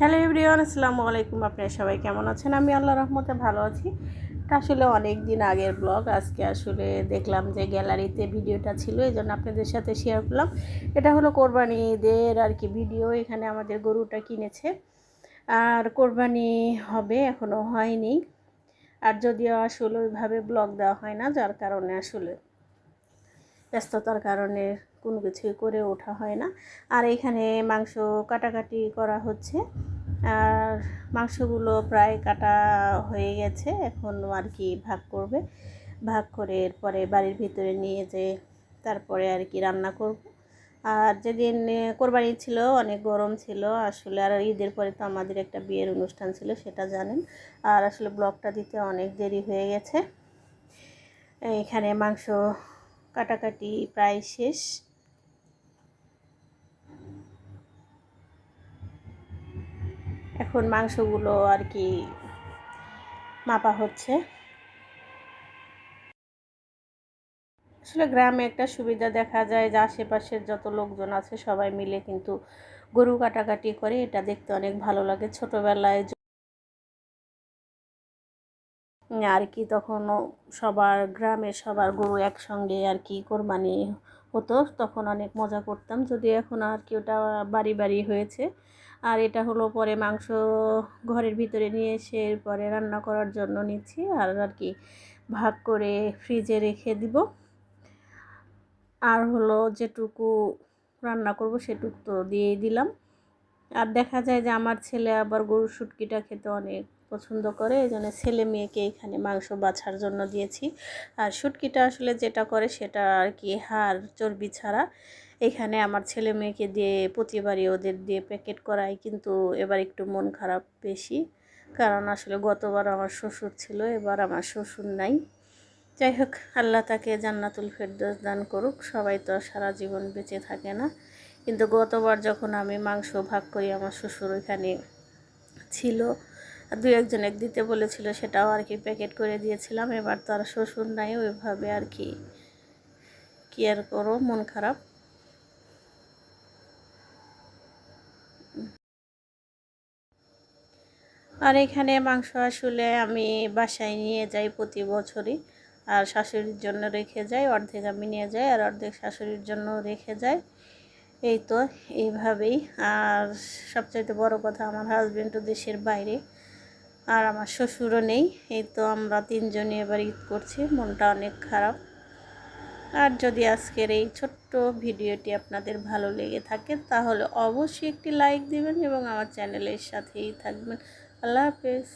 Hello everyone, আসসালামু আলাইকুম। আপনারা সবাই কেমন আছেন? আমি আল্লাহর রহমতে ভালো আছি। এটা আসলে অনেক দিন আগের ব্লগ। আজকে আসলে দেখলাম যে গ্যালারিতে ভিডিওটা ছিল, এই জন্য আপনাদের সাথে শেয়ার করলাম। এটা হলো কোরবানি ঈদের আর কি ভিডিও। এখানে আমাদের গরুটা কিনেছে, আর কোরবানি হবে, এখনও হয়নি। আর যদিও আসলে ওইভাবে ব্লগ দেওয়া হয় না, যার কারণে আসলে ব্যস্ততার কারণে কোনো কিছুই করে ওঠা হয় না। আর এখানে মাংস কাটাকাটি করা হচ্ছে, আর মাংসগুলো প্রায় কাটা হয়ে গেছে। এখন আর কি ভাগ করবে, ভাগ করে এরপরে বাড়ির ভিতরে নিয়ে যেয়ে তারপরে আর কি রান্না করব। আর যেদিন কোরবানি ছিল অনেক গরম ছিল আসলে, আর ঈদের পরে তো আমাদের একটা বিয়ের অনুষ্ঠান ছিল, সেটা জানেন। আর আসলে ব্লগটা দিতে অনেক দেরি হয়ে গেছে। এখানে মাংস কাটাকাটি প্রায় শেষ। এখন মাংসগুলো আর কি মাপা হচ্ছে। আসলে গ্রামে একটা সুবিধা দেখা যায় যে আশেপাশের যত লোকজন আছে সবাই মিলে কিন্তু গরু কাটাকাটি করে, এটা দেখতে অনেক ভালো লাগে। ছোটোবেলায় আর কি তখনও সবার গ্রামের সবার গরু একসঙ্গে আর কি কোরবানি হতো, তখন অনেক মজা করতাম। যদি এখন আর কি ওটা বাড়ি বাড়ি হয়েছে। আর এটা হলো পরে মাংস ঘরের ভিতরে নিয়ে এসে পরে রান্না করার জন্য নিচ্ছি, আর আর কি ভাগ করে ফ্রিজে রেখে দিব। আর হলো যেটুকু রান্না করব সেটুকু তো দিয়েই দিলাম। আর দেখা যায় যে আমার ছেলে আবার গরুর শুটকিটা খেতে অনেক পছন্দ করে, এই জন্য ছেলে মেয়েকে এখানে মাংস বাছার জন্য দিয়েছি। আর শুটকিটা আসলে যেটা করে সেটা আর কি হাড় চর্বি ছাড়া। এখানে আমার ছেলে মেয়েকে দিয়ে প্রতিবারই ওদের দিয়ে প্যাকেট করাই, কিন্তু এবার একটু মন খারাপ বেশি, কারণ আসলে গতবার আমার শ্বশুর ছিল, এবার আমার শ্বশুর নাই। যাই হোক, আল্লাহ তাকে জান্নাতুল ফেরদৌস দান করুক। সবাই তো সারা জীবন বেঁচে থাকে না, কিন্তু গতবার যখন আমি মাংস ভাগ করি আমার শ্বশুর ওইখানে ছিল, দু একজনের দিতে বলেছিল, সেটাও আর কি প্যাকেট করে দিয়েছিলাম। এবার তো আর শ্বশুর নাই, ওইভাবে আর কি আর করো, মন খারাপ। আর এখানে মাংস আসলে আমি বাসায় নিয়ে যাই প্রতি বছরই, আর শাশুড়ির জন্য রেখে যাই, অর্ধেক আমি নিয়ে যাই আর অর্ধেক শাশুড়ির জন্য রেখে যাই। এই তো এইভাবেই। আর সবচাইতে বড় কথা, আমার হাজব্যান্ডও দেশের বাইরে, আর আমার শ্বশুরও নেই। এই তো আমরা তিনজনই এবার ঈদ করছি, মনটা অনেক খারাপ। আর যদি আজকের এই ছোট্ট ভিডিওটি আপনাদের ভালো লেগে থাকে তাহলে অবশ্যই একটি লাইক দিবেন এবং আমার চ্যানেলের সাথেই থাকবেন। আল্লাহ হাফেজ।